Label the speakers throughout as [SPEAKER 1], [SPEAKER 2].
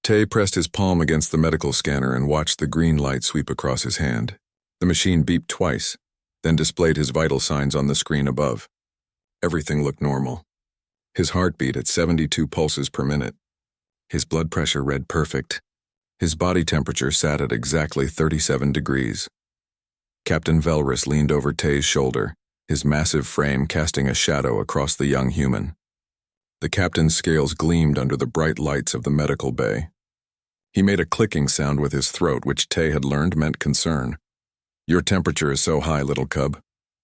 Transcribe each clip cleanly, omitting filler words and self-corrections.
[SPEAKER 1] Tay pressed his palm against the medical scanner and watched the green light sweep across his hand. The machine beeped twice, then displayed his vital signs on the screen above. Everything looked normal. His heart beat at 72 pulses per minute. His blood pressure read perfect. His body temperature sat at exactly 37 degrees. Captain Velrus leaned over Tay's shoulder, his massive frame casting a shadow across the young human. The captain's scales gleamed under the bright lights of the medical bay. He made a clicking sound with his throat, which Tay had learned meant concern. "Your temperature is so high, little cub,"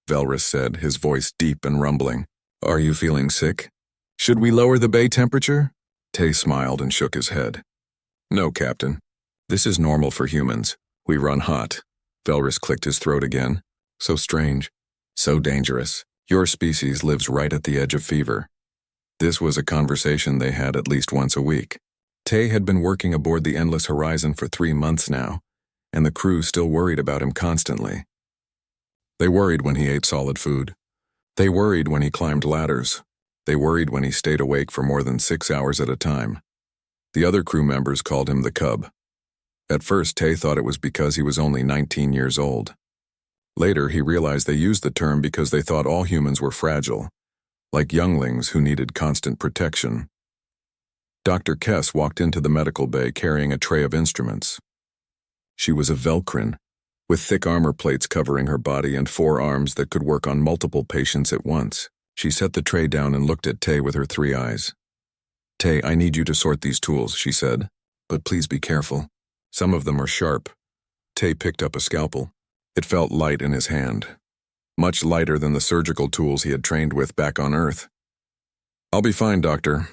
[SPEAKER 1] Velrus said, his voice deep and rumbling. "Are you feeling sick? Should we lower the bay temperature?" Tay smiled and shook his head. "No, Captain. This is normal for humans. We run hot." Velrus clicked his throat again. "So strange. So dangerous. Your species lives right at the edge of fever." This was a conversation they had at least once a week. Tay had been working aboard the Endless Horizon for 3 months now, and the crew still worried about him constantly. They worried when he ate solid food. They worried when he climbed ladders. They worried when he stayed awake for more than 6 hours at a time. The other crew members called him the Cub. At first, Tay thought it was because he was only 19 years old. Later, he realized they used the term because they thought all humans were fragile, like younglings who needed constant protection. Dr. Kess walked into the medical bay carrying a tray of instruments. She was a Velcrin, with thick armor plates covering her body and 4 arms that could work on multiple patients at once. She set the tray down and looked at Tay with her 3 eyes. "Tay, I need you to sort these tools," she said, "but please be careful. Some of them are sharp." Tay picked up a scalpel. It felt light in his hand, much lighter than the surgical tools he had trained with back on Earth. "I'll be fine, Doctor."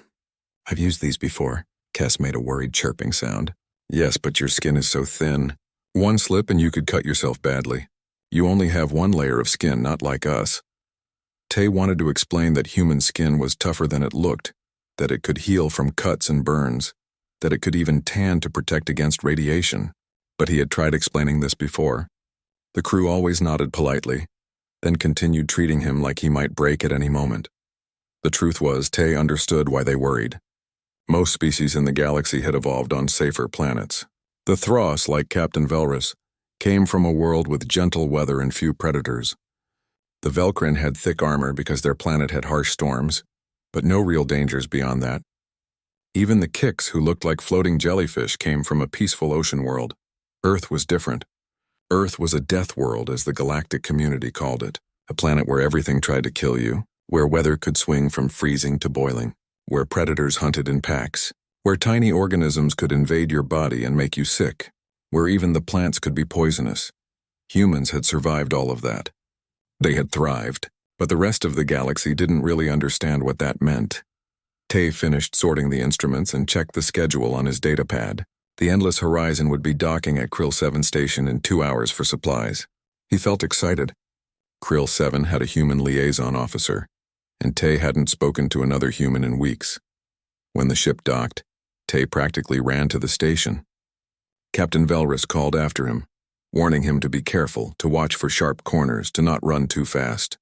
[SPEAKER 1] "I've used these before." Kess made a worried chirping sound. "Yes, but your skin is so thin. One slip and you could cut yourself badly. You only have 1 layer of skin, not like us." Tay wanted to explain that human skin was tougher than it looked, that it could heal from cuts and burns, that it could even tan to protect against radiation, but he had tried explaining this before. The crew always nodded politely, then continued treating him like he might break at any moment. The truth was, Tay understood why they worried. Most species in the galaxy had evolved on safer planets. The Thros, like Captain Velrus, came from a world with gentle weather and few predators. The Velcrin had thick armor because their planet had harsh storms, but no real dangers beyond that. Even the Kicks, who looked like floating jellyfish, came from a peaceful ocean world. Earth was different. Earth was a death world, as the galactic community called it, a planet where everything tried to kill you, where weather could swing from freezing to boiling, where predators hunted in packs, where tiny organisms could invade your body and make you sick, where even the plants could be poisonous. Humans had survived all of that. They had thrived, but the rest of the galaxy didn't really understand what that meant. Tay finished sorting the instruments and checked the schedule on his datapad. The Endless Horizon would be docking at Krill 7 station in 2 hours for supplies. He felt excited. Krill 7 had a human liaison officer, and Tay hadn't spoken to another human in weeks. When the ship docked, Tay practically ran to the station. Captain Velrus called after him, warning him to be careful, to watch for sharp corners, to not run too fast.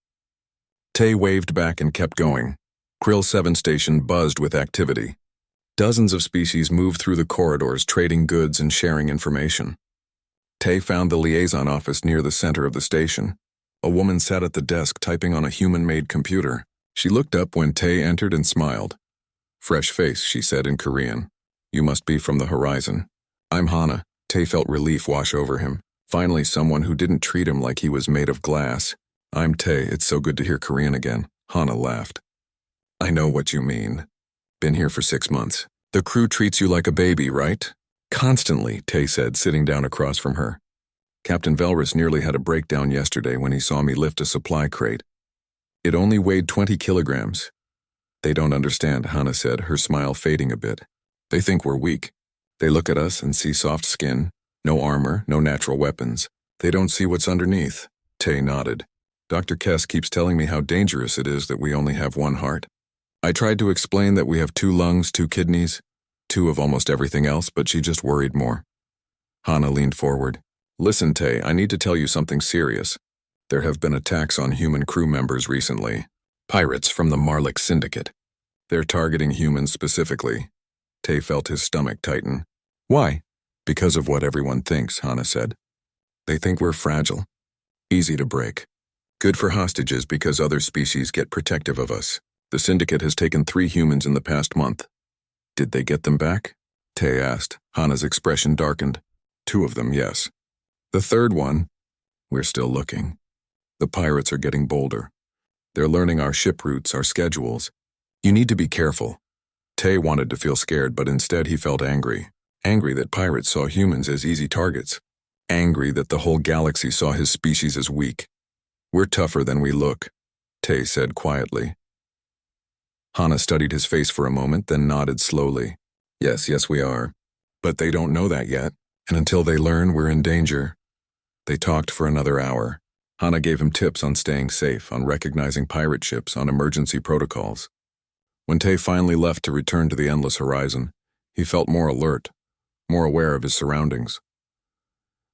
[SPEAKER 1] Tay waved back and kept going. Krill 7 station buzzed with activity. Dozens of species moved through the corridors, trading goods and sharing information. Tay found the liaison office near the center of the station. A woman sat at the desk typing on a human-made computer. She looked up when Tay entered and smiled. "Fresh face," she said in Korean. "You must be from the Horizon." "I'm Hana." Tay felt relief wash over him. Finally, someone who didn't treat him like he was made of glass. "I'm Tay. It's so good to hear Korean again." Hana laughed. "I know what you mean. Been here for 6 months. The crew treats you like a baby, right?" "Constantly," Tay said, sitting down across from her. "Captain Velrus nearly had a breakdown yesterday when he saw me lift a supply crate. It only weighed 20 kilograms. They don't understand," Hana said, her smile fading a bit. "They think we're weak. They look at us and see soft skin, no armor, no natural weapons. They don't see what's underneath." Tay nodded. "Dr. Kess keeps telling me how dangerous it is that we only have 1 heart. I tried to explain that we have 2 lungs, 2 kidneys, 2 of almost everything else, but she just worried more." Hana leaned forward. "Listen, Tay, I need to tell you something serious. There have been attacks on human crew members recently. Pirates from the Marlik Syndicate. They're targeting humans specifically." Tay felt his stomach tighten. Why? Because of what everyone thinks, Hana said. They think we're fragile. Easy to break. Good for hostages because other species get protective of us. The Syndicate has taken 3 humans in the past month. Did they get them back? Tay asked. Hana's expression darkened. 2 of them, yes. The 3rd one, we're still looking. The pirates are getting bolder. They're learning our ship routes, our schedules. You need to be careful. Tay wanted to feel scared, but instead he felt angry. Angry that pirates saw humans as easy targets. Angry that the whole galaxy saw his species as weak. We're tougher than we look, Tay said quietly. Hana studied his face for a moment, then nodded slowly. Yes, we are. But they don't know that yet, and until they learn, we're in danger. They talked for another hour. Hana gave him tips on staying safe, on recognizing pirate ships, on emergency protocols. When Tay finally left to return to the endless horizon, he felt more alert, more aware of his surroundings.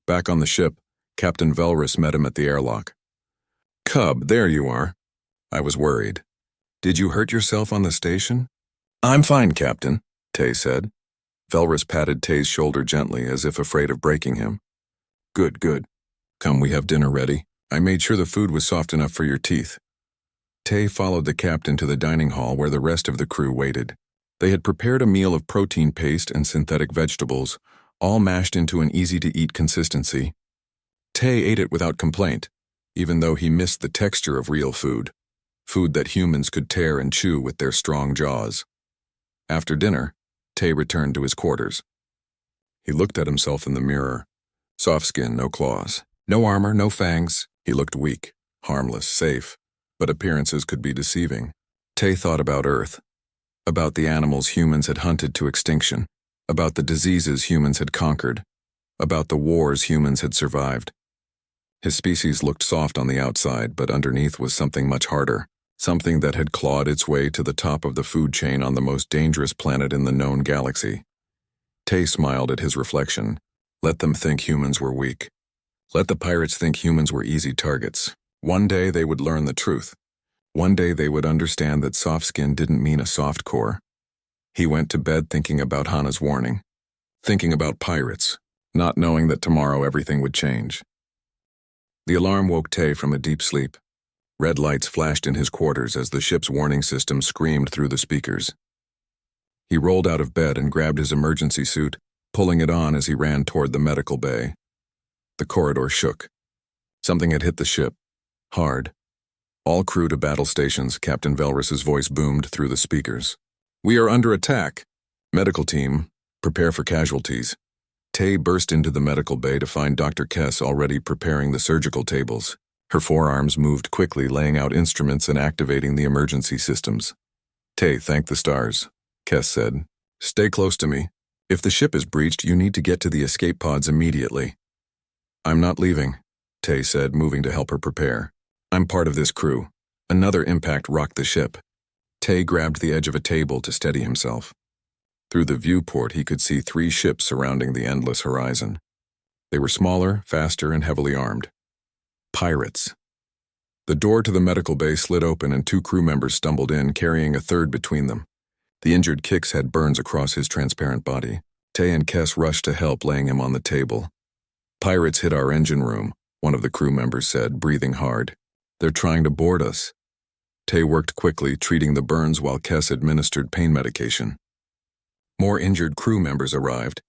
[SPEAKER 1] Back on the ship, Captain Velrus met him at the airlock. Cub, there you are. I was worried. Did you hurt yourself on the station? I'm fine, Captain, Tay said. Velrus patted Tay's shoulder gently, as if afraid of breaking him. Good. Come, we have dinner ready. I made sure the food was soft enough for your teeth. Tay followed the captain to the dining hall where the rest of the crew waited. They had prepared a meal of protein paste and synthetic vegetables, all mashed into an easy-to-eat consistency. Tay ate it without complaint, even though he missed the texture of real food that humans could tear and chew with their strong jaws. After dinner, Tay returned to his quarters. He looked at himself in the mirror. Soft skin, no claws. No armor, no fangs. He looked weak, harmless, safe, but appearances could be deceiving. Tay thought about Earth, about the animals humans had hunted to extinction, about the diseases humans had conquered, about the wars humans had survived. His species looked soft on the outside, but underneath was something much harder, something that had clawed its way to the top of the food chain on the most dangerous planet in the known galaxy. Tay smiled at his reflection. Let them think humans were weak. Let the pirates think humans were easy targets. One day they would learn the truth. One day they would understand that soft skin didn't mean a soft core. He went to bed thinking about Hana's warning, thinking about pirates, not knowing that tomorrow everything would change. The alarm woke Tay from a deep sleep. Red lights flashed in his quarters as the ship's warning system screamed through the speakers. He rolled out of bed and grabbed his emergency suit, pulling it on as he ran toward the medical bay. The corridor shook. Something had hit the ship. Hard. All crew to battle stations, Captain Velrus's voice boomed through the speakers. We are under attack. Medical team, prepare for casualties. Tay burst into the medical bay to find Dr. Kess already preparing the surgical tables. Her forearms moved quickly, laying out instruments and activating the emergency systems. Tay, thank the stars, Kess said. Stay close to me. If the ship is breached, you need to get to the escape pods immediately. I'm not leaving, Tay said, moving to help her prepare. I'm part of this crew. Another impact rocked the ship. Tay grabbed the edge of a table to steady himself. Through the viewport, he could see 3 ships surrounding the endless horizon. They were smaller, faster, and heavily armed. Pirates. The door to the medical bay slid open and 2 crew members stumbled in, carrying a third between them. The injured Kix had burns across his transparent body. Tay and Kess rushed to help, laying him on the table. Pirates hit our engine room, one of the crew members said, breathing hard. They're trying to board us. Tay worked quickly, treating the burns while Kess administered pain medication. More injured crew members arrived.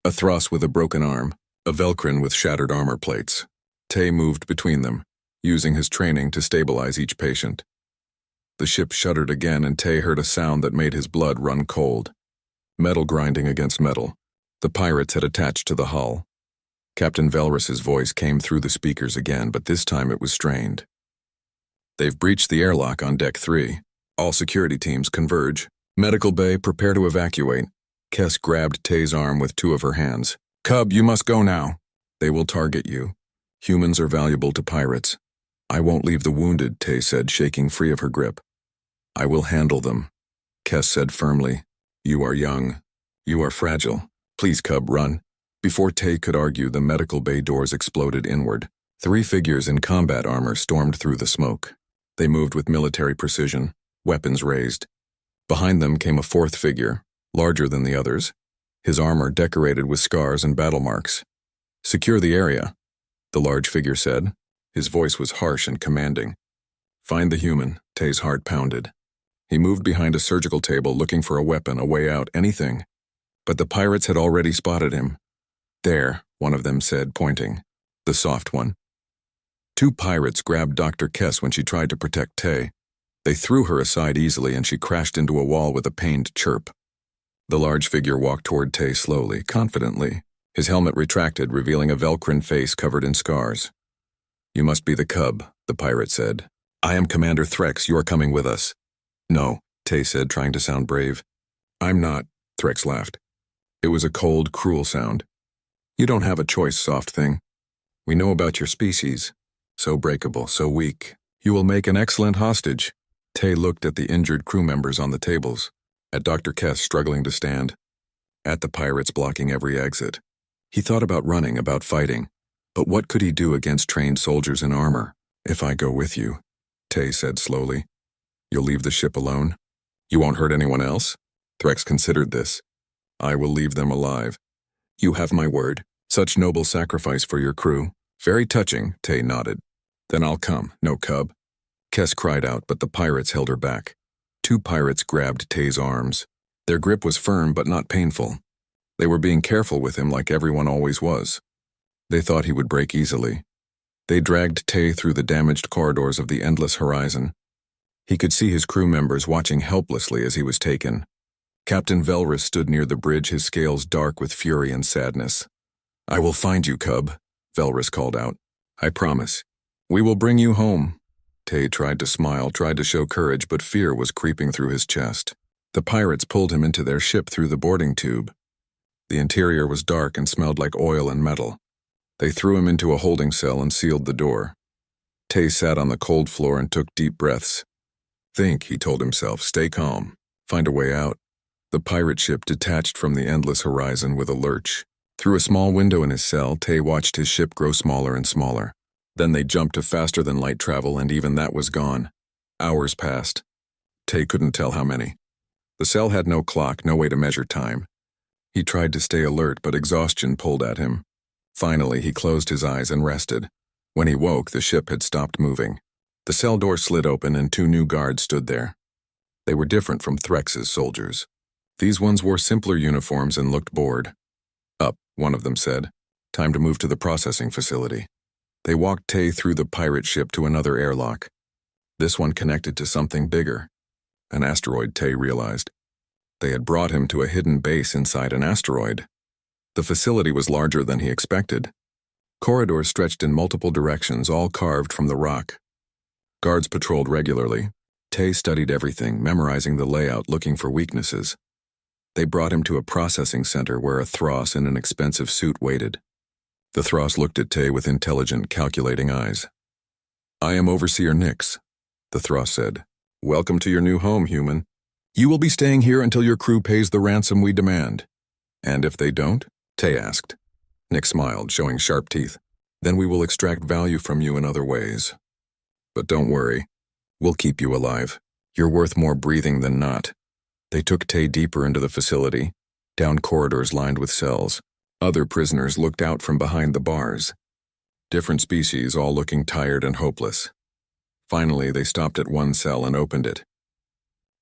[SPEAKER 1] A Thros with a broken arm, a Velcrin with shattered armor plates. Tay moved between them, using his training to stabilize each patient. The ship shuddered again, and Tay heard a sound that made his blood run cold. Metal grinding against metal. The pirates had attached to the hull. Captain Velrus's voice came through the speakers again, but this time it was strained. They've breached the airlock on Deck 3. All security teams converge. Medical bay, prepare to evacuate. Kess grabbed Tay's arm with 2 of her hands. Cub, you must go now. They will target you. Humans are valuable to pirates. I won't leave the wounded, Tay said, shaking free of her grip. I will handle them, Kess said firmly. You are young. You are fragile. Please, Cub, run. Before Tay could argue, the medical bay doors exploded inward. 3 figures in combat armor stormed through the smoke. They moved with military precision, weapons raised. Behind them came a 4th figure, larger than the others. his armor decorated with scars and battle marks. "Secure the area," the large figure said. His voice was harsh and commanding. "Find the human," Tay's heart pounded. He moved behind a surgical table looking for a weapon, a way out, anything. But the pirates had already spotted him. "There," one of them said, pointing. "The soft one." Two pirates grabbed Dr. Kess when she tried to protect Tay. They threw her aside easily and she crashed into a wall with a pained chirp. The large figure walked toward Tay slowly, confidently. His helmet retracted, revealing a Velcrin face covered in scars. "You must be the cub," the pirate said. "I am Commander Threx. You are coming with us." "No," Tay said, trying to sound brave. "I'm not," Threx laughed. It was a cold, cruel sound. "You don't have a choice, soft thing. We know about your species. So breakable, so weak. You will make an excellent hostage." Tay looked at the injured crew members on the tables, at Dr. Kess struggling to stand, at the pirates blocking every exit. He thought about running, about fighting. But what could he do against trained soldiers in armor? "If I go with you," Tay said slowly, "you'll leave the ship alone? You won't hurt anyone else?" Threx considered this. "I will leave them alive." "You have my word. Such noble sacrifice for your crew." "Very touching," Tay nodded. "Then I'll come, no cub." Kess cried out, but the pirates held her back. Two pirates grabbed Tay's arms. Their grip was firm but not painful. They were being careful with him like everyone always was. They thought he would break easily. They dragged Tay through the damaged corridors of the endless horizon. He could see his crew members watching helplessly as he was taken. Captain Velrus stood near the bridge, his scales dark with fury and sadness. "I will find you, cub," Velrus called out. "I promise. We will bring you home." Tay tried to smile, tried to show courage, but fear was creeping through his chest. The pirates pulled him into their ship through the boarding tube. The interior was dark and smelled like oil and metal. They threw him into a holding cell and sealed the door. Tay sat on the cold floor and took deep breaths. "Think," he told himself, "stay calm. Find a way out." The pirate ship detached from the endless horizon with a lurch. Through a small window in his cell, Tay watched his ship grow smaller and smaller. Then they jumped to faster-than-light travel, and even that was gone. Hours passed. Tay couldn't tell how many. The cell had no clock, no way to measure time. He tried to stay alert, but exhaustion pulled at him. Finally, he closed his eyes and rested. When he woke, the ship had stopped moving. The cell door slid open and two new guards stood there. They were different from Threx's soldiers. These ones wore simpler uniforms and looked bored. "Up," one of them said. "Time to move to the processing facility." They walked Tay through the pirate ship to another airlock. This one connected to something bigger. An asteroid, Tay realized. They had brought him to a hidden base inside an asteroid. The facility was larger than he expected. Corridors stretched in multiple directions, all carved from the rock. Guards patrolled regularly. Tay studied everything, memorizing the layout, looking for weaknesses. They brought him to a processing center where a Thros in an expensive suit waited. The Thros looked at Tay with intelligent, calculating eyes. "I am Overseer Nix," the Thros said. "Welcome to your new home, human. You will be staying here until your crew pays the ransom we demand." "And if they don't?" Tay asked. Nix smiled, showing sharp teeth. "Then we will extract value from you in other ways. But don't worry. We'll keep you alive. You're worth more breathing than not." They took Tay deeper into the facility, down corridors lined with cells. Other prisoners looked out from behind the bars. Different species, all looking tired and hopeless. Finally, they stopped at one cell and opened it.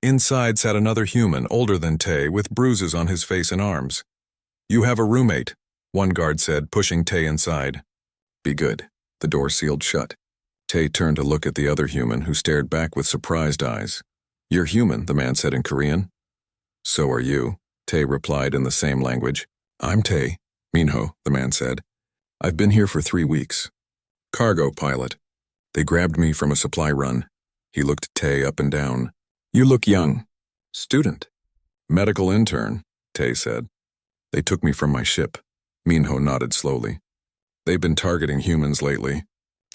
[SPEAKER 1] Inside sat another human, older than Tay, with bruises on his face and arms. "You have a roommate," one guard said, pushing Tay inside. "Be good." The door sealed shut. Tay turned to look at the other human, who stared back with surprised eyes. "You're human," the man said in Korean. "So are you," Tay replied in the same language. "I'm Tay. Minho," the man said. "I've been here for 3 weeks. Cargo pilot. They grabbed me from a supply run." He looked Tay up and down. "You look young." "Student." "Medical intern," Tay said. "They took me from my ship." Minho nodded slowly. "They've been targeting humans lately.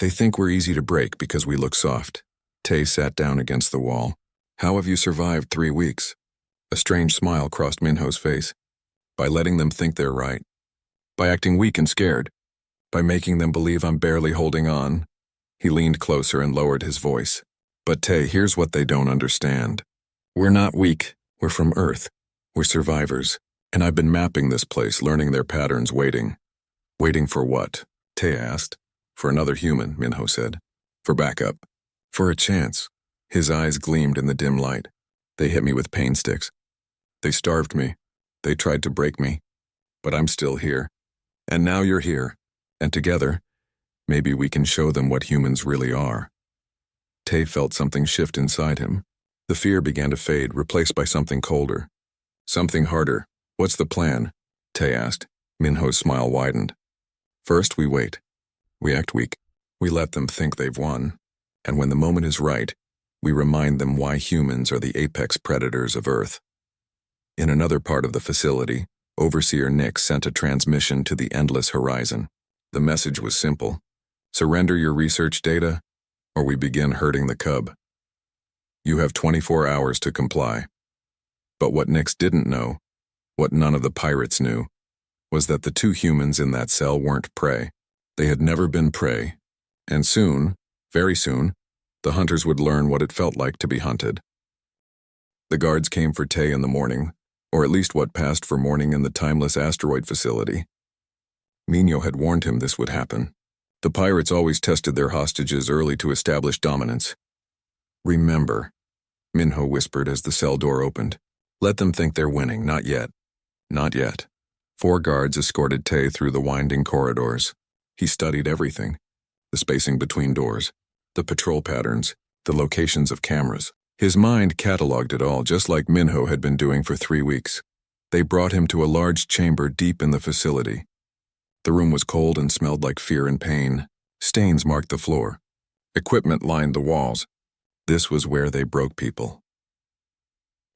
[SPEAKER 1] They think we're easy to break because we look soft." Tay sat down against the wall. "How have you survived 3 weeks?" A strange smile crossed Minho's face. "By letting them think they're right. By acting weak and scared. By making them believe I'm barely holding on." He leaned closer and lowered his voice. "But Tay, here's what they don't understand. We're not weak. We're from Earth. We're survivors. And I've been mapping this place, learning their patterns, waiting. Waiting for what? Tay asked. For another human, Minho said. For backup. For a chance. His eyes gleamed in the dim light. They hit me with pain sticks. They starved me. They tried to break me. But I'm still here. And now you're here. And together, maybe we can show them what humans really are. Tay felt something shift inside him. The fear began to fade, replaced by something colder. Something harder. What's the plan? Tay asked. Minho's smile widened. First, we wait. We act weak. We let them think they've won. And when the moment is right, we remind them why humans are the apex predators of Earth. In another part of the facility, Overseer Nick sent a transmission to the endless horizon. The message was simple. Surrender your research data, or we begin herding the cub. You have 24 hours to comply. But what Nix didn't know, what none of the pirates knew, was that the two humans in that cell weren't prey. They had never been prey. And soon, very soon, the hunters would learn what it felt like to be hunted. The guards came for Tay in the morning, or at least what passed for morning in the timeless asteroid facility. Minho had warned him this would happen. The pirates always tested their hostages early to establish dominance. Remember, Minho whispered as the cell door opened. Let them think they're winning, not yet. Not yet. 4 guards escorted Tay through the winding corridors. He studied everything. The spacing between doors, the patrol patterns, the locations of cameras. His mind cataloged it all, just like Minho had been doing for 3 weeks. They brought him to a large chamber deep in the facility. The room was cold and smelled like fear and pain. Stains marked the floor. Equipment lined the walls. This was where they broke people.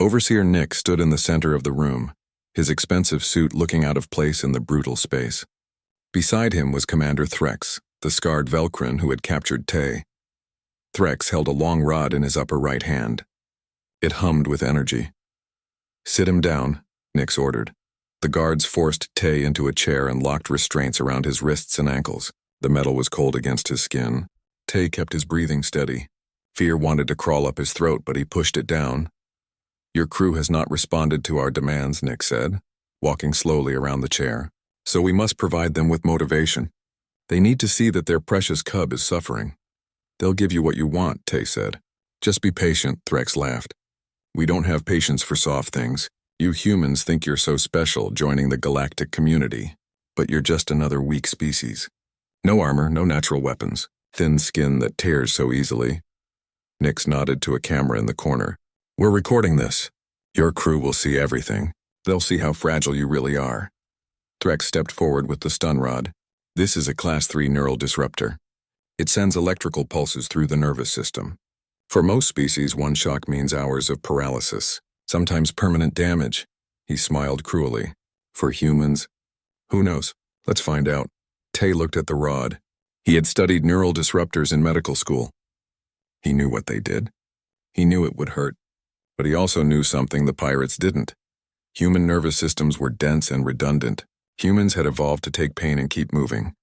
[SPEAKER 1] Overseer Nick stood in the center of the room, his expensive suit looking out of place in the brutal space. Beside him was Commander Threx, the scarred Velcrin who had captured Tay. Threx held a long rod in his upper right hand. It hummed with energy. Sit him down, Nix ordered. The guards forced Tay into a chair and locked restraints around his wrists and ankles. The metal was cold against his skin. Tay kept his breathing steady. Fear wanted to crawl up his throat, but he pushed it down. Your crew has not responded to our demands, Nick said, walking slowly around the chair. So we must provide them with motivation. They need to see that their precious cub is suffering. They'll give you what you want, Tay said. Just be patient, Threx laughed. We don't have patience for soft things. You humans think you're so special, joining the galactic community. But you're just another weak species. No armor, no natural weapons. Thin skin that tears so easily. Nix nodded to a camera in the corner. We're recording this. Your crew will see everything. They'll see how fragile you really are. Threx stepped forward with the stun rod. This is a Class 3 neural disruptor. It sends electrical pulses through the nervous system. For most species, one shock means hours of paralysis, sometimes permanent damage. He smiled cruelly. For humans, who knows? Let's find out. Tay looked at the rod. He had studied neural disruptors in medical school. He knew what they did. He knew it would hurt. But he also knew something the pirates didn't. Human nervous systems were dense and redundant. Humans had evolved to take pain and keep moving.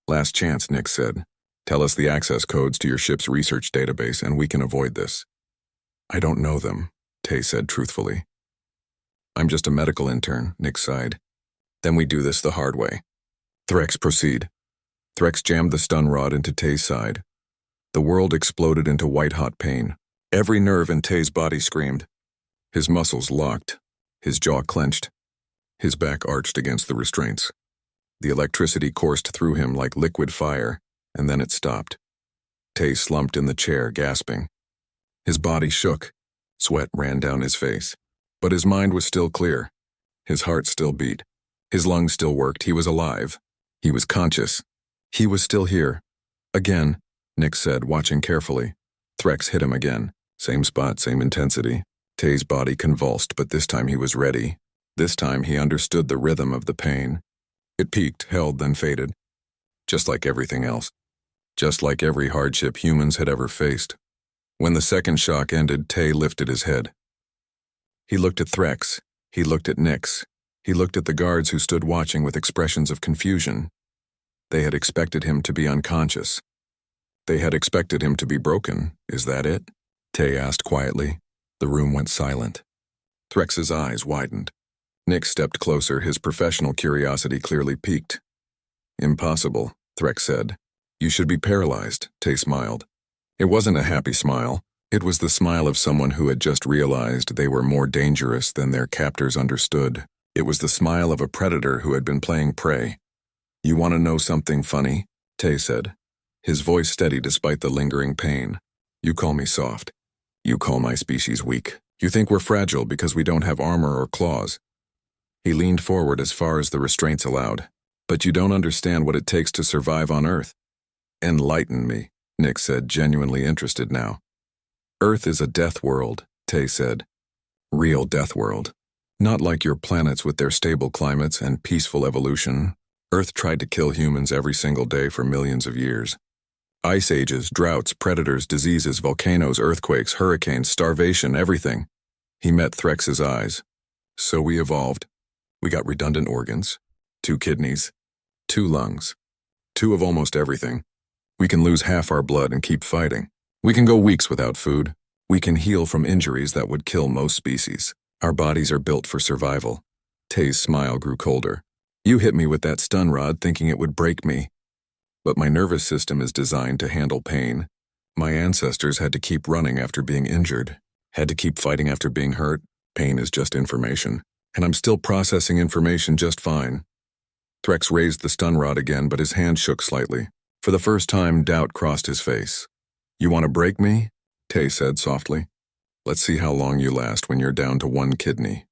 [SPEAKER 1] Last chance, Nick said. Tell us the access codes to your ship's research database and we can avoid this. I don't know them, Tay said truthfully. I'm just a medical intern, Nick sighed. Then we do this the hard way. Threx, proceed. Threx jammed the stun rod into Tay's side. The world exploded into white-hot pain. Every nerve in Tay's body screamed. His muscles locked. His jaw clenched. His back arched against the restraints. The electricity coursed through him like liquid fire, and then it stopped. Tay slumped in the chair, gasping. His body shook. Sweat ran down his face. But his mind was still clear. His heart still beat. His lungs still worked. He was alive. He was conscious. He was still here. Again, Nick said, watching carefully. Threx hit him again. Same spot, same intensity. Tay's body convulsed, but this time he was ready. This time he understood the rhythm of the pain. It peaked, held, then faded. Just like everything else. Just like every hardship humans had ever faced. When the second shock ended, Tay lifted his head. He looked at Threx. He looked at Nix. He looked at the guards who stood watching with expressions of confusion. They had expected him to be unconscious. They had expected him to be broken. Is that it? Tay asked quietly. The room went silent. Threx's eyes widened. Nick stepped closer, his professional curiosity clearly piqued. Impossible, Threx said. You should be paralyzed, Tay smiled. It wasn't a happy smile. It was the smile of someone who had just realized they were more dangerous than their captors understood. It was the smile of a predator who had been playing prey. You want to know something funny? Tay said, his voice steady despite the lingering pain. You call me soft. You call my species weak. You think we're fragile because we don't have armor or claws. He leaned forward as far as the restraints allowed. But you don't understand what it takes to survive on Earth. Enlighten me, Nick said, genuinely interested now. Earth is a death world, Tay said. Real death world. Not like your planets with their stable climates and peaceful evolution. Earth tried to kill humans every single day for millions of years. Ice ages, droughts, predators, diseases, volcanoes, earthquakes, hurricanes, starvation, everything. He met Threx's eyes. So we evolved. We got redundant organs. 2 kidneys. 2 lungs. 2 of almost everything. We can lose half our blood and keep fighting. We can go weeks without food. We can heal from injuries that would kill most species. Our bodies are built for survival. Tay's smile grew colder. You hit me with that stun rod thinking it would break me. But my nervous system is designed to handle pain. My ancestors had to keep running after being injured, had to keep fighting after being hurt. Pain is just information, and I'm still processing information just fine. Threx raised the stun rod again, but his hand shook slightly. For the first time, doubt crossed his face. You want to break me? Tay said softly. Let's see how long you last when you're down to 1 kidney.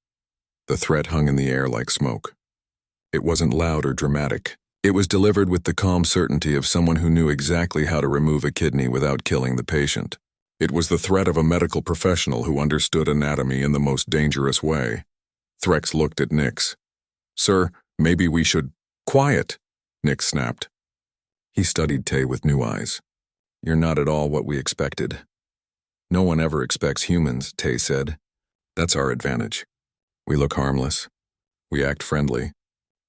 [SPEAKER 1] The threat hung in the air like smoke. It wasn't loud or dramatic. It was delivered with the calm certainty of someone who knew exactly how to remove a kidney without killing the patient. It was the threat of a medical professional who understood anatomy in the most dangerous way. Threx looked at Nix. Sir, maybe we should— Quiet, Nix snapped. He studied Tay with new eyes. You're not at all what we expected. No one ever expects humans, Tay said. That's our advantage. We look harmless. We act friendly.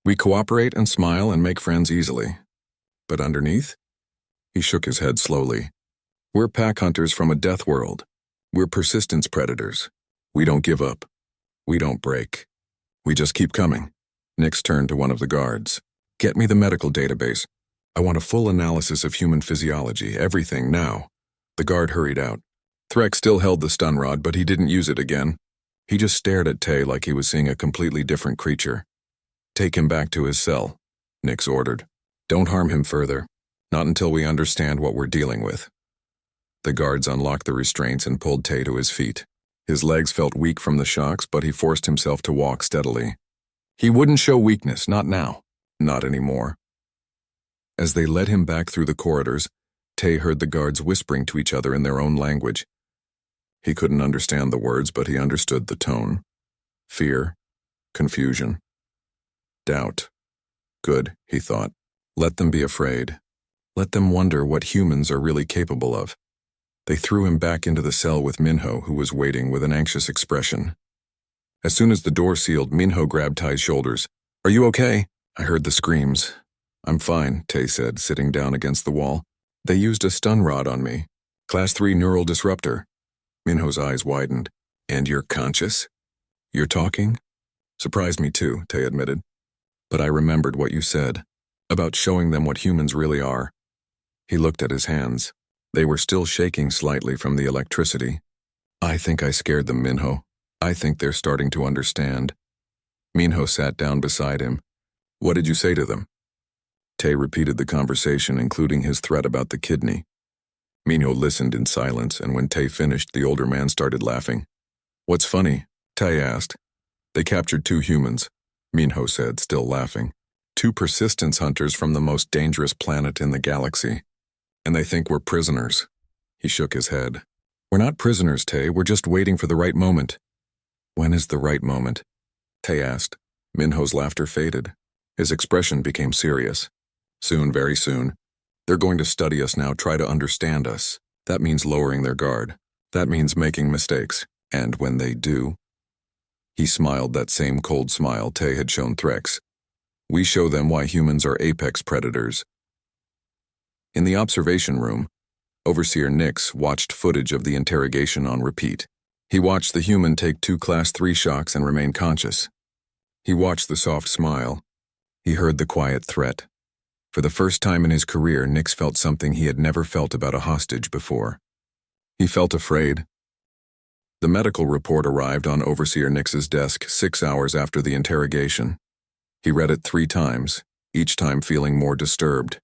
[SPEAKER 1] We cooperate and smile and make friends easily. But underneath? He shook his head slowly. We're pack hunters from a death world. We're persistence predators. We don't give up. We don't break. We just keep coming. Nix turned to one of the guards. Get me the medical database. I want a full analysis of human physiology, everything now. The guard hurried out. Threx still held the stun rod, but he didn't use it again. He just stared at Tay like he was seeing a completely different creature. Take him back to his cell, Nix ordered. Don't harm him further. Not until we understand what we're dealing with. The guards unlocked the restraints and pulled Tay to his feet. His legs felt weak from the shocks, but he forced himself to walk steadily. He wouldn't show weakness, not now. Not anymore. As they led him back through the corridors, Tay heard the guards whispering to each other in their own language. He couldn't understand the words, but he understood the tone. Fear, confusion, doubt. Good, he thought. Let them be afraid. Let them wonder what humans are really capable of. They threw him back into the cell with Minho, who was waiting with an anxious expression. As soon as the door sealed, Minho grabbed Tai's shoulders. Are you okay? I heard the screams. I'm fine, Tay said, sitting down against the wall. They used a stun rod on me. Class 3 neural disruptor. Minho's eyes widened. And you're conscious? You're talking? Surprised me too, Tay admitted. But I remembered what you said, about showing them what humans really are. He looked at his hands. They were still shaking slightly from the electricity. I think I scared them, Minho. I think they're starting to understand. Minho sat down beside him. What did you say to them? Tay repeated the conversation, including his threat about the kidney. Minho listened in silence, and when Tay finished, the older man started laughing. What's funny? Tay asked. They captured 2 humans, Minho said, still laughing. 2 persistence hunters from the most dangerous planet in the galaxy. And they think we're prisoners. He shook his head. We're not prisoners, Tay. We're just waiting for the right moment. When is the right moment? Tay asked. Minho's laughter faded. His expression became serious. Soon, very soon. They're going to study us now, try to understand us. That means lowering their guard. That means making mistakes. And when they do... He smiled that same cold smile Tay had shown Threx. We show them why humans are apex predators. In the observation room, Overseer Nix watched footage of the interrogation on repeat. He watched the human take 2 Class 3 shocks and remain conscious. He watched the soft smile. He heard the quiet threat. For the first time in his career, Nix felt something he had never felt about a hostage before. He felt afraid. The medical report arrived on Overseer Nix's desk 6 hours after the interrogation. He read it 3 times, each time feeling more disturbed.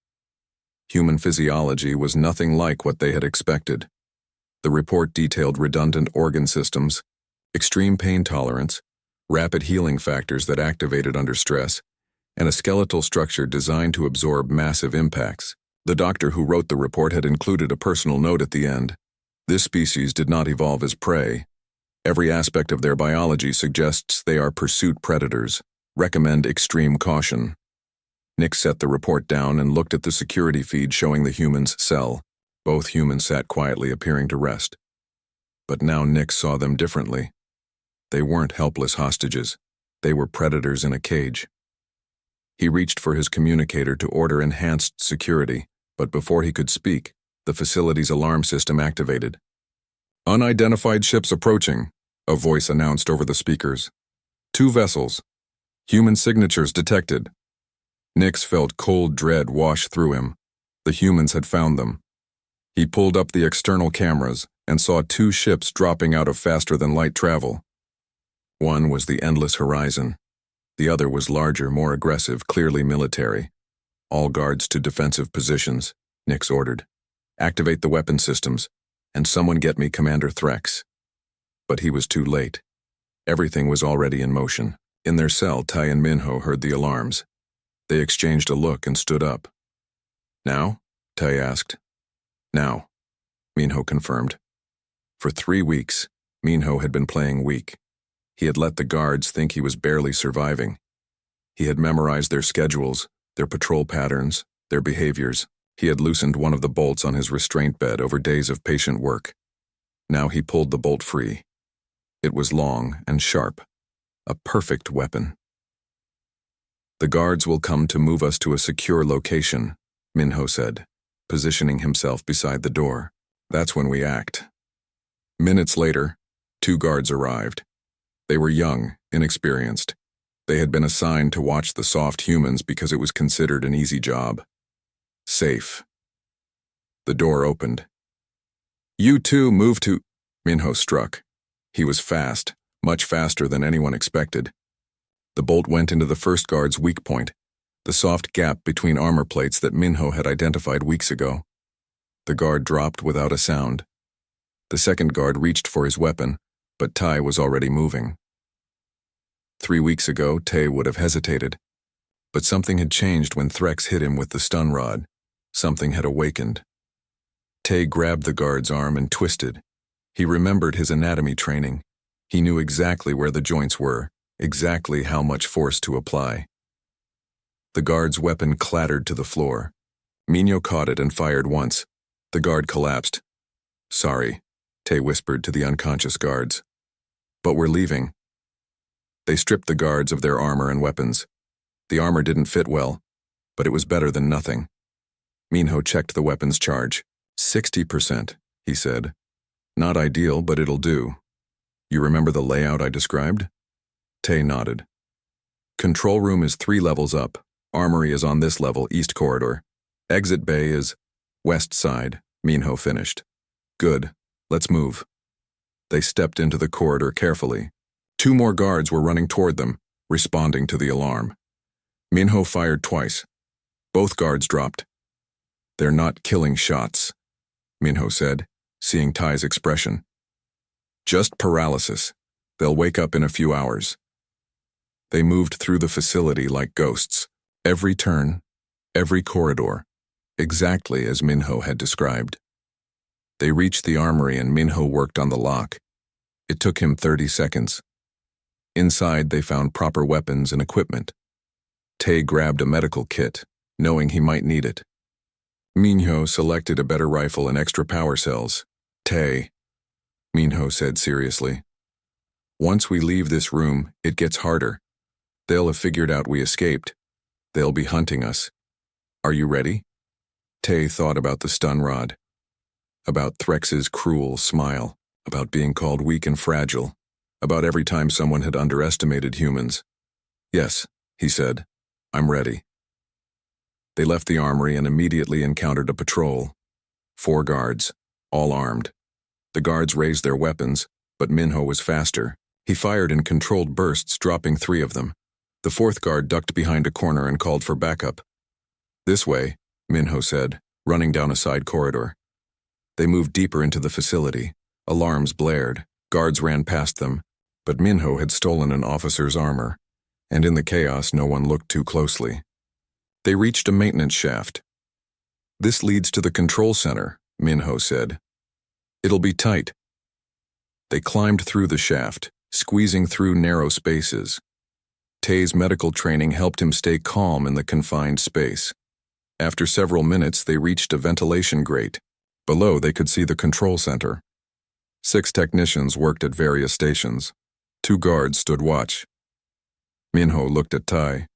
[SPEAKER 1] Human physiology was nothing like what they had expected. The report detailed redundant organ systems, extreme pain tolerance, rapid healing factors that activated under stress, and a skeletal structure designed to absorb massive impacts. The doctor who wrote the report had included a personal note at the end. This species did not evolve as prey. Every aspect of their biology suggests they are pursuit predators. Recommend extreme caution. Nick set the report down and looked at the security feed showing the humans' cell. Both humans sat quietly, appearing to rest. But now Nick saw them differently. They weren't helpless hostages. They were predators in a cage. He reached for his communicator to order enhanced security, but before he could speak, the facility's alarm system activated. "Unidentified ships approaching," a voice announced over the speakers. "2 vessels. Human signatures detected." Nix felt cold dread wash through him. The humans had found them. He pulled up the external cameras and saw 2 ships dropping out of faster-than-light travel. One was the Endless Horizon. The other was larger, more aggressive, clearly military. "All guards to defensive positions," Nix ordered. "Activate the weapon systems, and someone get me Commander Threx." But he was too late. Everything was already in motion. In their cell, Tai and Minho heard the alarms. They exchanged a look and stood up. "Now?" Tai asked. "Now," Minho confirmed. For 3 weeks, Minho had been playing weak. He had let the guards think he was barely surviving. He had memorized their schedules, their patrol patterns, their behaviors. He had loosened one of the bolts on his restraint bed over days of patient work. Now he pulled the bolt free. It was long and sharp, a perfect weapon. "The guards will come to move us to a secure location," Minho said, positioning himself beside the door. "That's when we act." Minutes later, 2 guards arrived. They were young, inexperienced. They had been assigned to watch the soft humans because it was considered an easy job. Safe. The door opened. "You 2 move to—" Minho struck. He was fast, much faster than anyone expected. The bolt went into the first guard's weak point, the soft gap between armor plates that Minho had identified weeks ago. The guard dropped without a sound. The second guard reached for his weapon, but Tai was already moving. 3 weeks ago, Tai would have hesitated. But something had changed when Threx hit him with the stun rod. Something had awakened. Tai grabbed the guard's arm and twisted. He remembered his anatomy training. He knew exactly where the joints were, exactly how much force to apply. The guard's weapon clattered to the floor. Minho caught it and fired once. The guard collapsed. "Sorry," Tai whispered to the unconscious guards. "But we're leaving." They stripped the guards of their armor and weapons. The armor didn't fit well, but it was better than nothing. Minho checked the weapon's charge. 60%, he said. "Not ideal, but it'll do. You remember the layout I described?" Tai nodded. "Control room is 3 levels up. Armory is on this level, east corridor. Exit bay is west side," Minho finished. "Good. Let's move." They stepped into the corridor carefully. 2 more guards were running toward them, responding to the alarm. Minho fired twice. Both guards dropped. "They're not killing shots," Minho said, seeing Tai's expression. "Just paralysis. They'll wake up in a few hours." They moved through the facility like ghosts. Every turn, every corridor, exactly as Minho had described. They reached the armory and Minho worked on the lock. It took him 30 seconds. Inside, they found proper weapons and equipment. Tai grabbed a medical kit, knowing he might need it. Minho selected a better rifle and extra power cells. "Tai," Minho said seriously. "Once we leave this room, it gets harder. They'll have figured out we escaped. They'll be hunting us. Are you ready?" Tai thought about the stun rod, about Threx's cruel smile, about being called weak and fragile, about every time someone had underestimated humans. Yes, he said. I'm ready. They left the armory and immediately encountered a patrol. 4 guards, all armed. The guards raised their weapons, but Minho was faster. He fired in controlled bursts, dropping 3 of them. The 4th guard ducked behind a corner and called for backup. This way, Minho said, running down a side corridor. They moved deeper into the facility. Alarms blared. Guards ran past them, but Minho had stolen an officer's armor, and in the chaos no one looked too closely. They reached a maintenance shaft. This leads to the control center, Minho said. It'll be tight. They climbed through the shaft, squeezing through narrow spaces. Tay's medical training helped him stay calm in the confined space. After several minutes, they reached a ventilation grate. Below, they could see the control center. 6 technicians worked at various stations. 2 guards stood watch. Minho looked at Tay.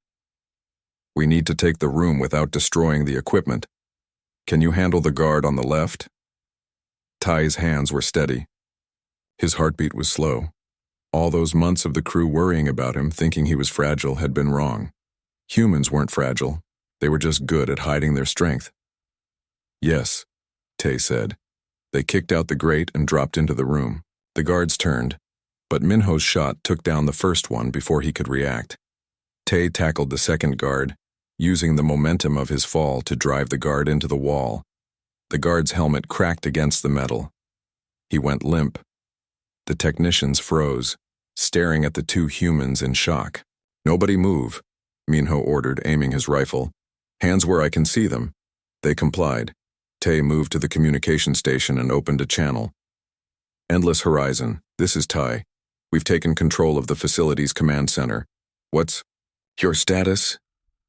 [SPEAKER 1] We need to take the room without destroying the equipment. Can you handle the guard on the left? Tay's hands were steady. His heartbeat was slow. All those months of the crew worrying about him, thinking he was fragile, had been wrong. Humans weren't fragile. They were just good at hiding their strength. Yes, Tay said. They kicked out the grate and dropped into the room. The guards turned, but Minho's shot took down the first one before he could react. Tay tackled the second guard, using the momentum of his fall to drive the guard into the wall. The guard's helmet cracked against the metal. He went limp. The technicians froze, staring at the 2 humans in shock. Nobody move, Minho ordered, aiming his rifle. Hands where I can see them. They complied. Tay moved to the communication station and opened a channel. Endless Horizon, this is Tay. We've taken control of the facility's command center. What's your status?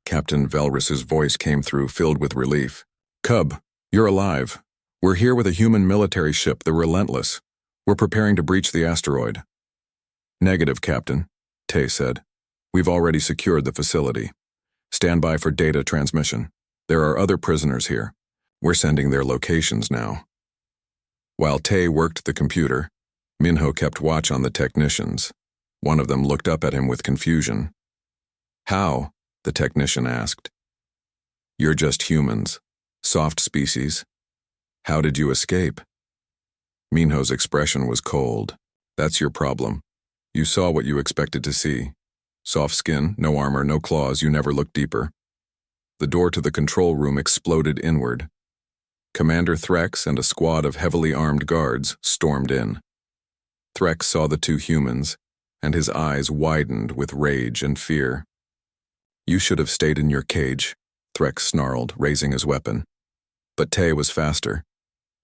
[SPEAKER 1] Captain Velris's voice came through, filled with relief. Cub, you're alive. We're here with a human military ship, the Relentless. We're preparing to breach the asteroid. Negative, Captain, Tay said. We've already secured the facility. Stand by for data transmission. There are other prisoners here. We're sending their locations now. While Tay worked the computer, Minho kept watch on the technicians. One of them looked up at him with confusion. How? The technician asked. You're just humans. Soft species. How did you escape? Minho's expression was cold. That's your problem. You saw what you expected to see. Soft skin, no armor, no claws, you never looked deeper. The door to the control room exploded inward. Commander Threx and a squad of heavily armed guards stormed in. Threx saw the 2 humans, and his eyes widened with rage and fear. You should have stayed in your cage, Threx snarled, raising his weapon. But Tay was faster.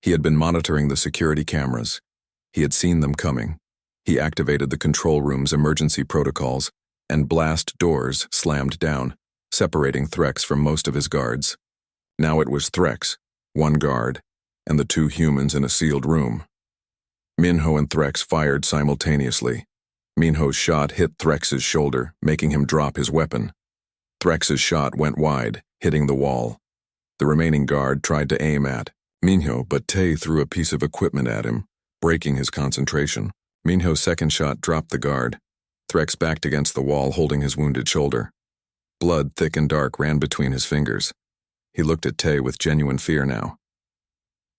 [SPEAKER 1] He had been monitoring the security cameras. He had seen them coming. He activated the control room's emergency protocols, and blast doors slammed down, separating Threx from most of his guards. Now it was Threx, 1 guard, and the 2 humans in a sealed room. Minho and Threx fired simultaneously. Minho's shot hit Threx's shoulder, making him drop his weapon. Threx's shot went wide, hitting the wall. The remaining guard tried to aim at Minho, but Tay threw a piece of equipment at him, breaking his concentration. Minho's second shot dropped the guard. Threx backed against the wall, holding his wounded shoulder. Blood, thick and dark, ran between his fingers. He looked at Tay with genuine fear now.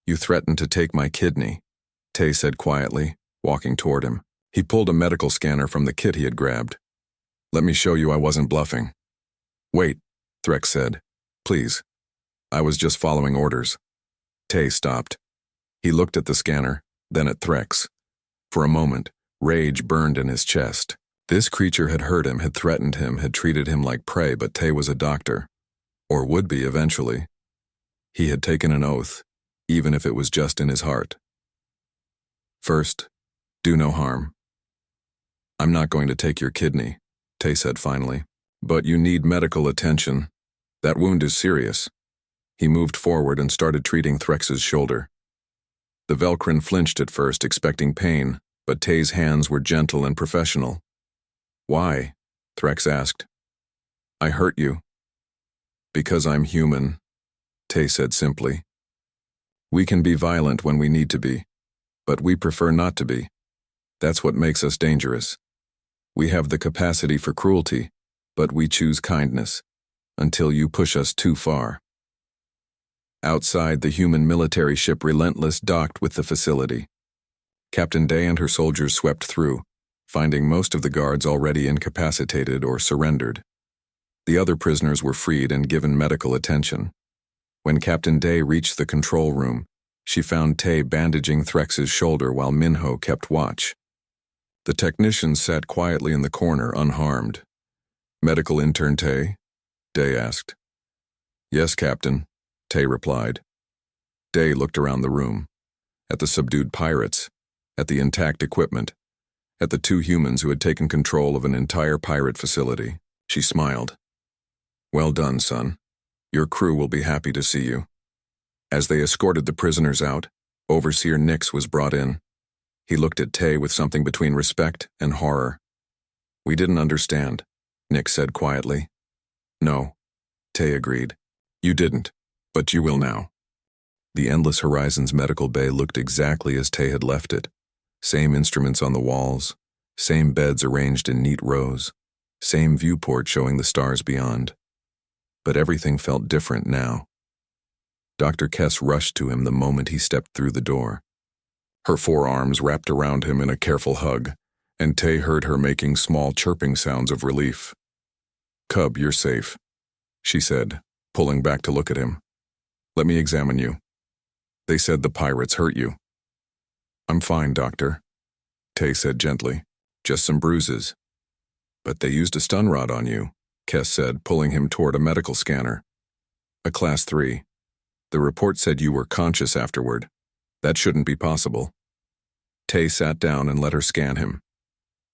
[SPEAKER 1] You threatened to take my kidney, Tay said quietly, walking toward him. He pulled a medical scanner from the kit he had grabbed. Let me show you I wasn't bluffing. Wait, Threx said. Please. I was just following orders. Tay stopped. He looked at the scanner, then at Threx. For a moment, rage burned in his chest. This creature had hurt him, had threatened him, had treated him like prey, but Tay was a doctor. Or would be eventually. He had taken an oath, even if it was just in his heart. First, do no harm. I'm not going to take your kidney, Tay said finally. But you need medical attention. That wound is serious. He moved forward and started treating Threx's shoulder. The Velcrin flinched at first, expecting pain, but Tay's hands were gentle and professional. Why? Threx asked. I hurt you. Because I'm human, Tay said simply. We can be violent when we need to be, but we prefer not to be. That's what makes us dangerous. We have the capacity for cruelty, but we choose kindness, until you push us too far. Outside, the human military ship Relentless docked with the facility. Captain Day and her soldiers swept through, finding most of the guards already incapacitated or surrendered. The other prisoners were freed and given medical attention. When Captain Day reached the control room, she found Tay bandaging Threx's shoulder while Minho kept watch. The technician sat quietly in the corner, unharmed. "Medical intern Tay?" Day asked. "Yes, Captain," Tay replied. Day looked around the room, at the subdued pirates, at the intact equipment, at the two humans who had taken control of an entire pirate facility. She smiled. "Well done, son. Your crew will be happy to see you." As they escorted the prisoners out, Overseer Nix was brought in. He looked at Tay with something between respect and horror. "We didn't understand," Nix said quietly. "No," Tay agreed. "You didn't, but you will now." The Endless Horizons medical bay looked exactly as Tay had left it. Same instruments on the walls, same beds arranged in neat rows, same viewport showing the stars beyond. But everything felt different now. Dr. Kess rushed to him the moment he stepped through the door. Her forearms wrapped around him in a careful hug, and Tay heard her making small chirping sounds of relief. "Cub, you're safe," she said, pulling back to look at him. "Let me examine you. They said the pirates hurt you." "I'm fine, Doctor," Tay said gently. "Just some bruises." "But they used a stun rod on you," Kess said, pulling him toward a medical scanner. "A Class 3. The report said you were conscious afterward. That shouldn't be possible." Tay sat down and let her scan him.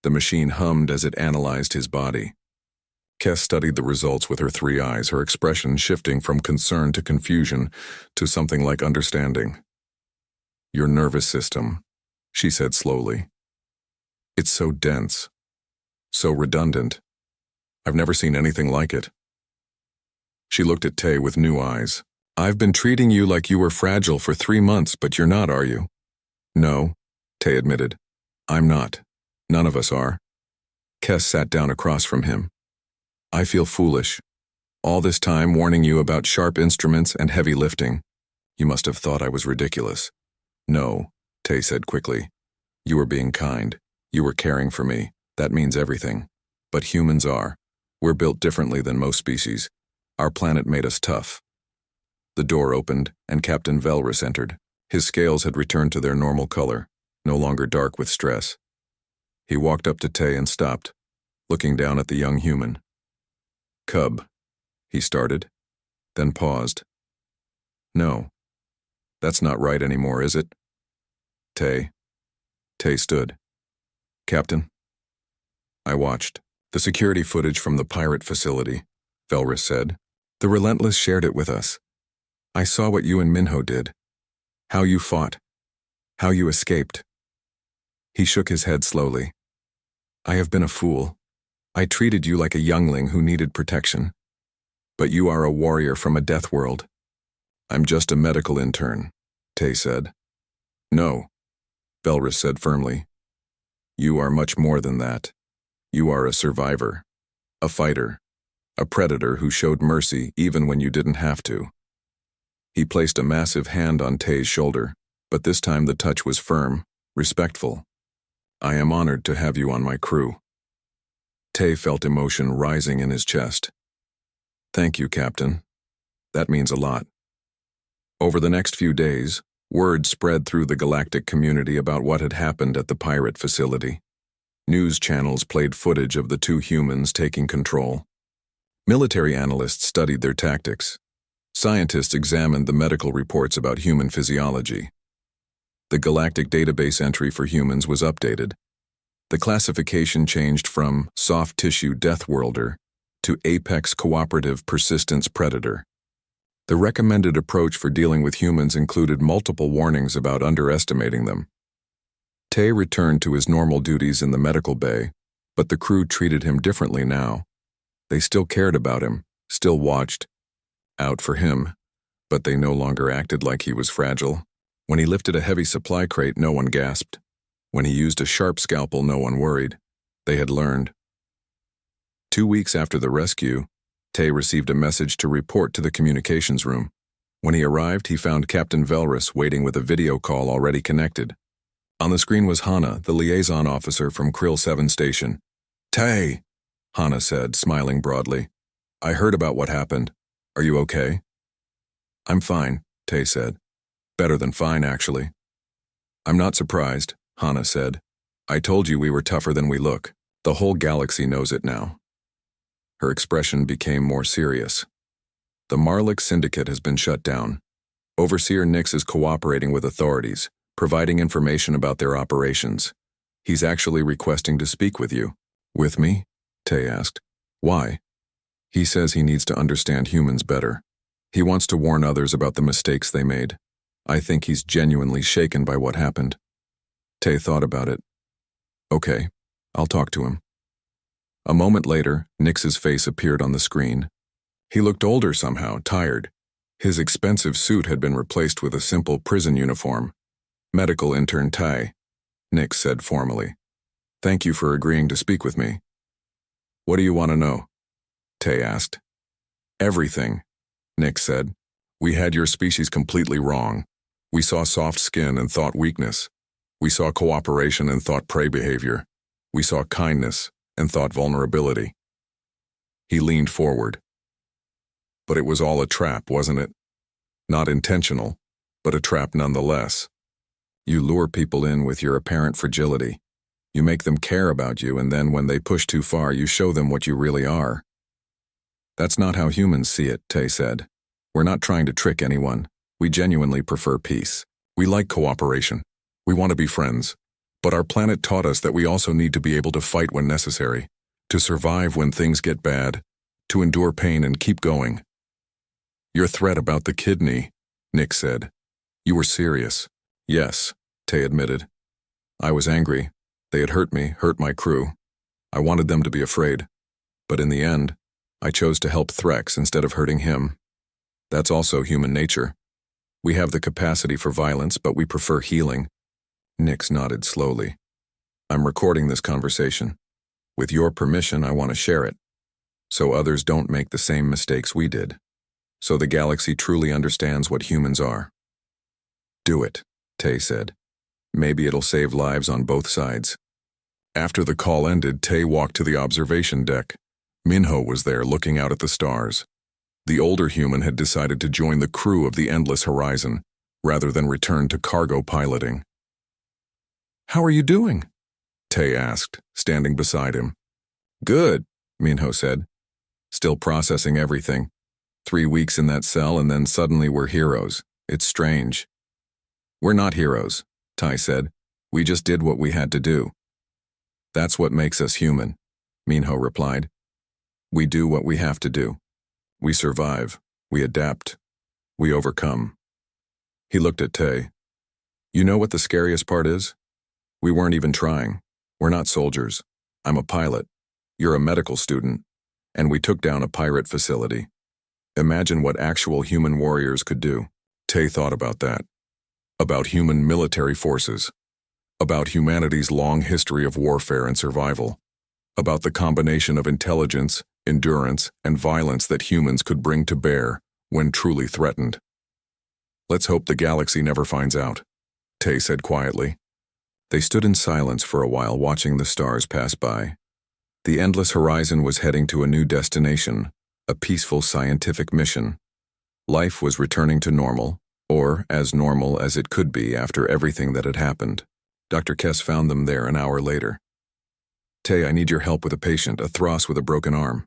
[SPEAKER 1] The machine hummed as it analyzed his body. Kess studied the results with her three eyes, her expression shifting from concern to confusion to something like understanding. "Your nervous system," she said slowly. "It's so dense, so redundant. I've never seen anything like it." She looked at Tay with new eyes. "I've been treating you like you were fragile for 3 months, but you're not, are you?" "No," Tay admitted. "I'm not. None of us are." Kess sat down across from him. "I feel foolish. All this time warning you about sharp instruments and heavy lifting. You must have thought I was ridiculous." "No," Tay said quickly. "You were being kind. You were caring for me. That means everything. But humans are. We're built differently than most species. Our planet made us tough." The door opened, and Captain Velrus entered. His scales had returned to their normal color, no longer dark with stress. He walked up to Tay and stopped, looking down at the young human. "Cub," he started, then paused. "No, that's not right anymore, is it?" "Tay." Tay stood. "Captain." I watched. "The security footage from the pirate facility," Velrus said. "The Relentless shared it with us. I saw what you and Minho did. How you fought. How you escaped." He shook his head slowly. "I have been a fool. I treated you like a youngling who needed protection. But you are a warrior from a death world." "I'm just a medical intern," Tay said. "No," Velrus said firmly. "You are much more than that. You are a survivor, a fighter, a predator who showed mercy even when you didn't have to." He placed a massive hand on Tay's shoulder, but this time the touch was firm, respectful. "I am honored to have you on my crew." Tay felt emotion rising in his chest. "Thank you, Captain. That means a lot." Over the next few days, word spread through the galactic community about what had happened at the pirate facility. News channels played footage of the two humans taking control. Military analysts studied their tactics. Scientists examined the medical reports about human physiology. The galactic database entry for humans was updated. The classification changed from soft tissue death worlder to apex cooperative persistence predator. The recommended approach for dealing with humans included multiple warnings about underestimating them. Tay returned to his normal duties in the medical bay, but the crew treated him differently now. They still cared about him, still watched out for him, but they no longer acted like he was fragile. When he lifted a heavy supply crate, no one gasped. When he used a sharp scalpel, no one worried. They had learned. 2 weeks after the rescue, Tay received a message to report to the communications room. When he arrived, he found Captain Velrus waiting with a video call already connected. On the screen was Hana, the liaison officer from Krill 7 Station. "Tay," Hana said, smiling broadly. "I heard about what happened. Are you okay?" "I'm fine," Tay said. "Better than fine, actually." "I'm not surprised," Hana said. "I told you we were tougher than we look. The whole galaxy knows it now." Her expression became more serious. "The Marlik Syndicate has been shut down. Overseer Nix is cooperating with authorities, providing information about their operations. He's actually requesting to speak with you." "With me?" Tay asked. "Why?" "He says he needs to understand humans better. He wants to warn others about the mistakes they made. I think he's genuinely shaken by what happened." Tay thought about it. "Okay, I'll talk to him." A moment later, Nix's face appeared on the screen. He looked older somehow, tired. His expensive suit had been replaced with a simple prison uniform. "Medical intern Tay," Nix said formally. "Thank you for agreeing to speak with me." "What do you want to know?" Tay asked. "Everything," Nix said. "We had your species completely wrong. We saw soft skin and thought weakness. We saw cooperation and thought prey behavior. We saw kindness and thought vulnerability." He leaned forward. "But it was all a trap, wasn't it? Not intentional, but a trap nonetheless. You lure people in with your apparent fragility. You make them care about you, and then when they push too far, you show them what you really are." "That's not how humans see it," Tay said. "We're not trying to trick anyone. We genuinely prefer peace. We like cooperation. We want to be friends. But our planet taught us that we also need to be able to fight when necessary, to survive when things get bad, to endure pain and keep going." "Your threat about the kidney," Nick said. "You were serious." "Yes," Tay admitted. "I was angry. They had hurt me, hurt my crew. I wanted them to be afraid. But in the end, I chose to help Threx instead of hurting him. That's also human nature. We have the capacity for violence, but we prefer healing." Nix nodded slowly. "I'm recording this conversation. With your permission, I want to share it, so others don't make the same mistakes we did. So the galaxy truly understands what humans are." "Do it," Tay said. "Maybe it'll save lives on both sides." After the call ended, Tay walked to the observation deck. Minho was there looking out at the stars. The older human had decided to join the crew of the Endless Horizon, rather than return to cargo piloting. "How are you doing?" Tay asked, standing beside him. "Good," Minho said. "Still processing everything. 3 weeks in that cell and then suddenly we're heroes. It's strange." "We're not heroes," Ty said. "We just did what we had to do." "That's what makes us human," Minho replied. "We do what we have to do. We survive. We adapt. We overcome." He looked at Tay. "You know what the scariest part is? We weren't even trying. We're not soldiers. I'm a pilot. You're a medical student. And we took down a pirate facility. Imagine what actual human warriors could do." Tay thought about that. About human military forces. About humanity's long history of warfare and survival. About the combination of intelligence, endurance, and violence that humans could bring to bear when truly threatened. "Let's hope the galaxy never finds out," Tay said quietly. They stood in silence for a while, watching the stars pass by. The Endless Horizon was heading to a new destination, a peaceful scientific mission. Life was returning to normal, or as normal as it could be after everything that had happened. Dr. Kess found them there an hour later. "Tay, I need your help with a patient, a Thros with a broken arm."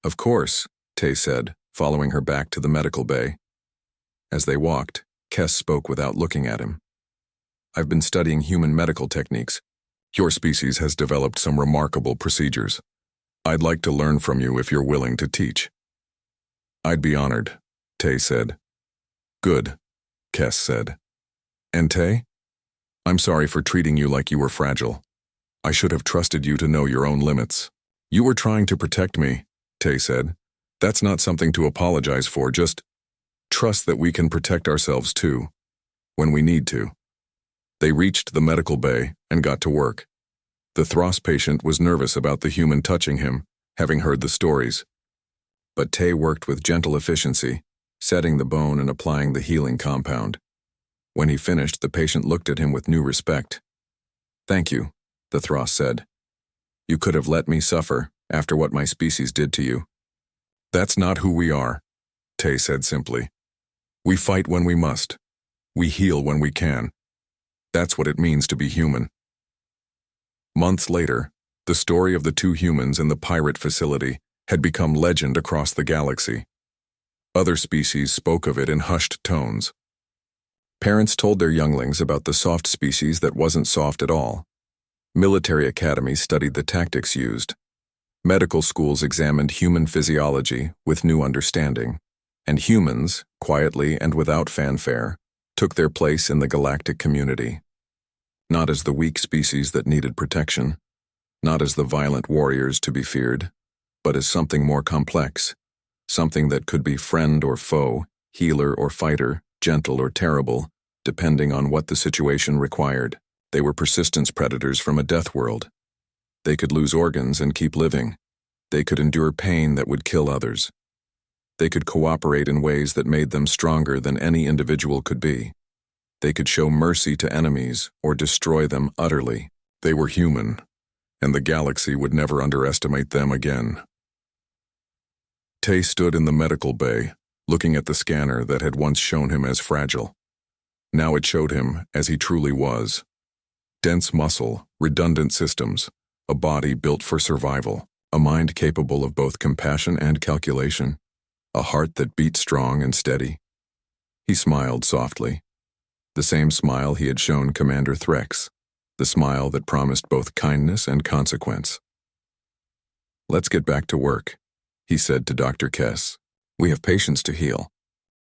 [SPEAKER 1] "Of course," Tay said, following her back to the medical bay. As they walked, Kess spoke without looking at him. "I've been studying human medical techniques. Your species has developed some remarkable procedures. I'd like to learn from you if you're willing to teach." "I'd be honored," Tay said. "Good," Kess said. "And Tay? I'm sorry for treating you like you were fragile. I should have trusted you to know your own limits." "You were trying to protect me," Tay said. "That's not something to apologize for, just trust that we can protect ourselves too, when we need to." They reached the medical bay and got to work. The Thros patient was nervous about the human touching him, having heard the stories. But Tay worked with gentle efficiency, setting the bone and applying the healing compound. When he finished, the patient looked at him with new respect. "Thank you," the Thross said. "You could have let me suffer after what my species did to you." "That's not who we are," Tay said simply. "We fight when we must. We heal when we can. That's what it means to be human." Months later, the story of the two humans in the pirate facility had become legend across the galaxy. Other species spoke of it in hushed tones. Parents told their younglings about the soft species that wasn't soft at all. Military academies studied the tactics used. Medical schools examined human physiology with new understanding, and humans, quietly and without fanfare, took their place in the galactic community. Not as the weak species that needed protection, not as the violent warriors to be feared, but as something more complex, something that could be friend or foe, healer or fighter, gentle or terrible, depending on what the situation required. They were persistence predators from a death world. They could lose organs and keep living. They could endure pain that would kill others. They could cooperate in ways that made them stronger than any individual could be. They could show mercy to enemies or destroy them utterly. They were human, and the galaxy would never underestimate them again. Tay stood in the medical bay, looking at the scanner that had once shown him as fragile. Now it showed him as he truly was. Dense muscle, redundant systems, a body built for survival, a mind capable of both compassion and calculation, a heart that beat strong and steady. He smiled softly. The same smile he had shown Commander Threx, the smile that promised both kindness and consequence. "Let's get back to work," he said to Dr. Kess. "We have patients to heal."